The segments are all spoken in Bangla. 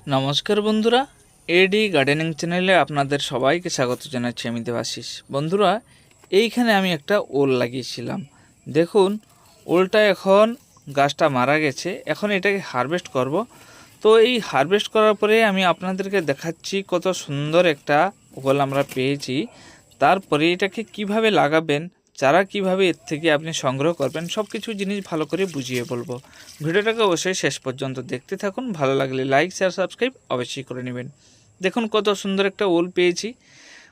নমস্কার বন্ধুরা, এডি গার্ডেনিং চ্যানেলে আপনাদের সবাইকে স্বাগত জানাচ্ছি। আমি দেবাশিস। বন্ধুরা, এইখানে আমি একটা ওল লাগিয়েছিলাম। দেখুন, ওলটা এখন গাছটা মারা গেছে। এখন এটাকে হারভেস্ট করব। তো এই হারভেস্ট করার পরে আমি আপনাদেরকে দেখাচ্ছি কত সুন্দর একটা ওল আমরা পেয়েছি। তারপরে এটাকে কিভাবে লাগাবেন, চারা কিভাবে এর থেকে আপনি সংগ্রহ করবেন, সব কিছু জিনিস ভালো করে বুঝিয়ে বলবো। ভিডিওটাকে অবশ্যই শেষ পর্যন্ত দেখতে থাকুন। ভালো লাগলে লাইক, শেয়ার, সাবস্ক্রাইব অবশ্যই করে নেবেন। দেখুন কত সুন্দর একটা ওল পেয়েছি।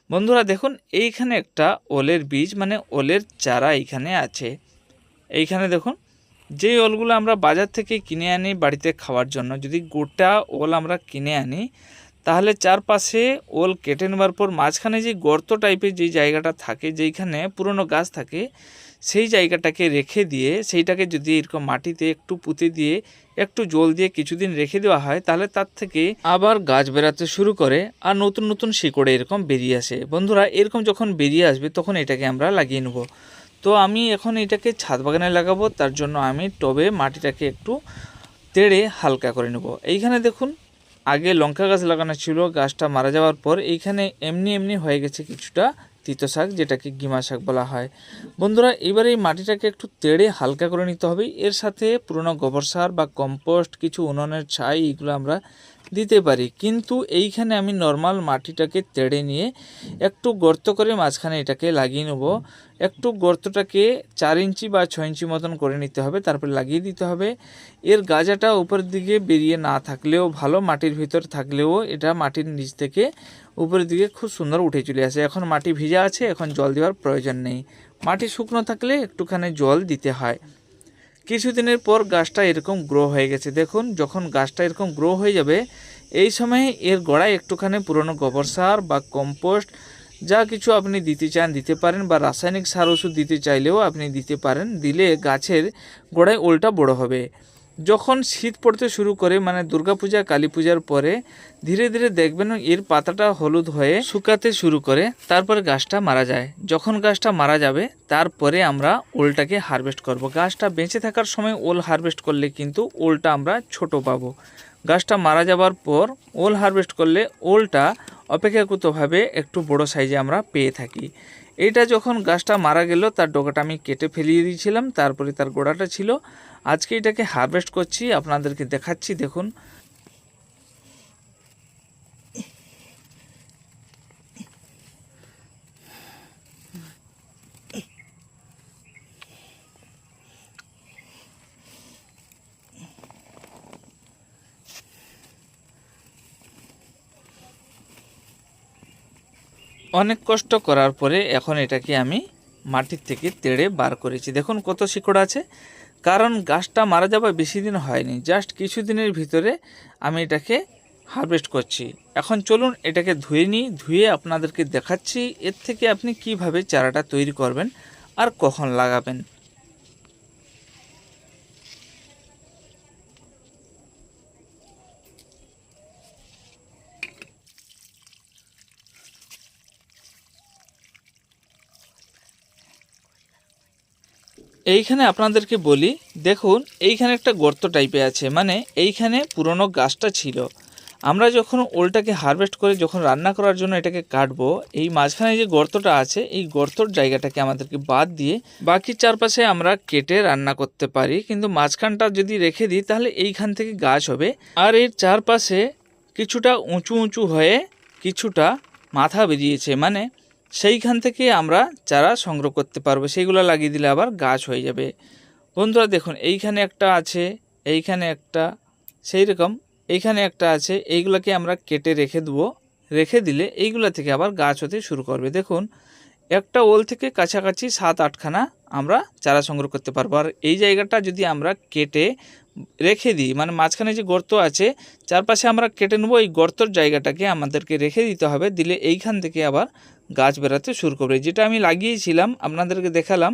বন্ধুরা দেখুন, এইখানে একটা ওলের বীজ মানে ওলের চারা এইখানে আছে। এইখানে দেখুন, যেই ওলগুলো আমরা বাজার থেকে কিনে আনি বাড়িতে খাওয়ার জন্য, যদি গোটা ওল আমরা কিনে আনি তাহলে চারপাশে ওল কেটে নেবার পর মাঝখানে যে গর্ত টাইপের যে জায়গাটা থাকে, যেইখানে পুরনো গাছ থাকে, সেই জায়গাটাকে রেখে দিয়ে সেইটাকে যদি এরকম মাটিতে একটু পুঁতে দিয়ে একটু জল দিয়ে কিছুদিন রেখে দেওয়া হয়, তাহলে তার থেকে আবার গাছ বেরাতে শুরু করে আর নতুন নতুন শিকড়ে এরকম বেরিয়ে আসে। বন্ধুরা, এরকম যখন বেরিয়ে আসবে তখন এটাকে আমরা লাগিয়ে নেব। তো আমি এখন এটাকে ছাদ বাগানে লাগাবো, তার জন্য আমি টবে মাটিটাকে একটু তেড়ে হালকা করে নেব। এইখানে দেখুন, আগে লঙ্কা গাছ লাগানো ছিল, গাছটা মারা যাওয়ার পর এইখানে এমনি এমনি হয়ে গেছে কিছুটা তিতো শাক, যেটাকে গিমা শাক বলা হয়। বন্ধুরা, এবার এই মাটিটাকে একটু তেড়ে হালকা করে নিতে হবে। এর সাথে পুরনো গোবর সার বা কম্পোস্ট, কিছু উনুনের ছাই, এগুলো আমরা দিতে পারি। কিন্তু এইখানে আমি নর্মাল মাটিটাকে তেড়ে নিয়ে একটু গর্ত করে মাঝখানে এটাকে লাগিয়ে নেব। একটু গর্তটাকে 4 ইঞ্চি বা 6 ইঞ্চি মতন করে নিতে হবে, তারপরে লাগিয়ে দিতে হবে। এর গাজাটা উপরের দিকে বেরিয়ে না থাকলেও ভালো, মাটির ভিতর থাকলেও এটা মাটির নিচ থেকে উপরের দিকে খুব সুন্দর উঠে চলে আসে। এখন মাটি ভিজা আছে, এখন জল দেওয়ার প্রয়োজন নেই। মাটি শুকনো থাকলে একটুখানি জল দিতে হয়। কিছুদিনের পর গাছটা এরকম গ্রো হয়ে গেছে। দেখুন, যখন গাছটা এরকম গ্রো হয়ে যাবে, এই সময় এর গোড়ায় একটুখানি পুরনো গোবর সার বা কম্পোস্ট যা কিছু আপনি দিতে চান দিতে পারেন, বা রাসায়নিক সার ওষুধ দিতে চাইলেও আপনি দিতে পারেন। দিলে গাছের গোড়ায় ওলটা বড় হবে। যখন শীত পড়তে শুরু করে, মানে দুর্গাপূজা, কালী পূজার পরে ধীরে ধীরে দেখবেন এর পাতাটা হলুদ হয়ে শুকাতে শুরু করে, তারপরে গাছটা মারা যায়। যখন গাছটা মারা যাবে তারপরে আমরা ওলটাকে হারভেস্ট করব। গাছটা বেঁচে থাকার সময় ওল হারভেস্ট করলে কিন্তু ওলটা আমরা ছোট পাবো। গাছটা মারা যাবার পর ওল হারভেস্ট করলে ওলটা অপেক্ষাকৃতভাবে একটু বড় সাইজে আমরা পেয়ে থাকি। এইটা যখন গাছটা মারা গেল, তার ডগাটা আমি কেটে ফেলিয়ে দিয়েছিলাম, তারপরে তার গোড়াটা ছিল। আজকে এটাকে হারভেস্ট করছি, আপনাদেরকে দেখাচ্ছি। দেখুন, অনেক কষ্ট করার পরে এখন এটাকে আমি মাটির থেকে তেড়ে বার করেছি। দেখুন কত শিকড় আছে। কারণ গাছটা মারা যাওয়া বেশি দিন হয়নি, জাস্ট কিছু দিনের ভিতরে আমি এটাকে হারভেস্ট করছি। এখন চলুন এটাকে ধুয়ে নিই। ধুয়ে আপনাদেরকে দেখাচ্ছি এর থেকে আপনি কিভাবে চারাটা তৈরি করবেন আর কখন লাগাবেন। এইখানে আপনাদেরকে বলি, দেখুন এইখানে একটা গর্ত টাইপে আছে, মানে এইখানে পুরনো গাছটা ছিল। আমরা যখন ওলটাকে হারভেস্ট করে যখন রান্না করার জন্য এটাকে কাটবো, এই মাঝখানে যে গর্তটা আছে, এই গর্তর জায়গাটাকে আমাদেরকে বাদ দিয়ে বাকি চারপাশে আমরা কেটে রান্না করতে পারি। কিন্তু মাঝখানটা যদি রেখে দিই তাহলে এইখান থেকে গাছ হবে। আর এর চারপাশে কিছুটা উঁচু উঁচু হয়ে কিছুটা মাথা বেরিয়েছে, মানে সেইখান থেকে আমরা চারা সংগ্রহ করতে পারবো। সেইগুলো লাগিয়ে দিলে আবার গাছ হয়ে যাবে। বন্ধুরা দেখুন, এইখানে একটা আছে, এইখানে একটা, সেই রকম এইখানে একটা আছে। এইগুলোকে আমরা কেটে রেখে দেবো। রেখে দিলে এইগুলো থেকে আবার গাছ হতে শুরু করবে। দেখুন, একটা ওল থেকে কাছাকাছি 7-8খানা আমরা চারা সংগ্রহ করতে পারবো। আর এই জায়গাটা যদি আমরা কেটে রেখে দিই, মানে মাঝখানে যে গর্ত আছে চারপাশে আমরা কেটে নেবো, এই গর্তর জায়গাটাকে আমাদেরকে রেখে দিতে হবে। দিলে এইখান থেকে আবার গাছ বেরাতে শুরু করবে। যেটা আমি লাগিয়েছিলাম আপনাদেরকে দেখালাম,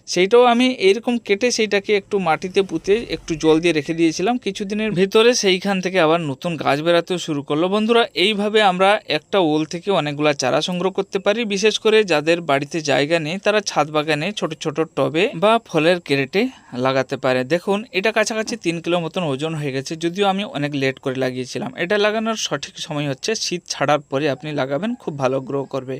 সেইটাও আমি এইরকম কেটে সেইটাকে একটু মাটিতে পুঁতে একটু জল দিয়ে রেখে দিয়েছিলাম। কিছুদিনের ভিতরে সেইখান থেকে আবার নতুন গাছ বেরাতেও শুরু করলো। বন্ধুরা, এইভাবে আমরা একটা ওল থেকে অনেকগুলা চারা সংগ্রহ করতে পারি। বিশেষ করে যাদের বাড়িতে জায়গা নেই তারা ছাদ বাগানে ছোট ছোট টবে বা ফলের ক্রেটে লাগাতে পারে। দেখুন, এটা কাছাকাছি 3 কিলো মতন ওজন হয়ে গেছে, যদিও আমি অনেক লেট করে লাগিয়েছিলাম। এটা লাগানোর সঠিক সময় হচ্ছে শীত ছাড়ার পরে আপনি লাগাবেন, খুব ভালো গ্রো করবে।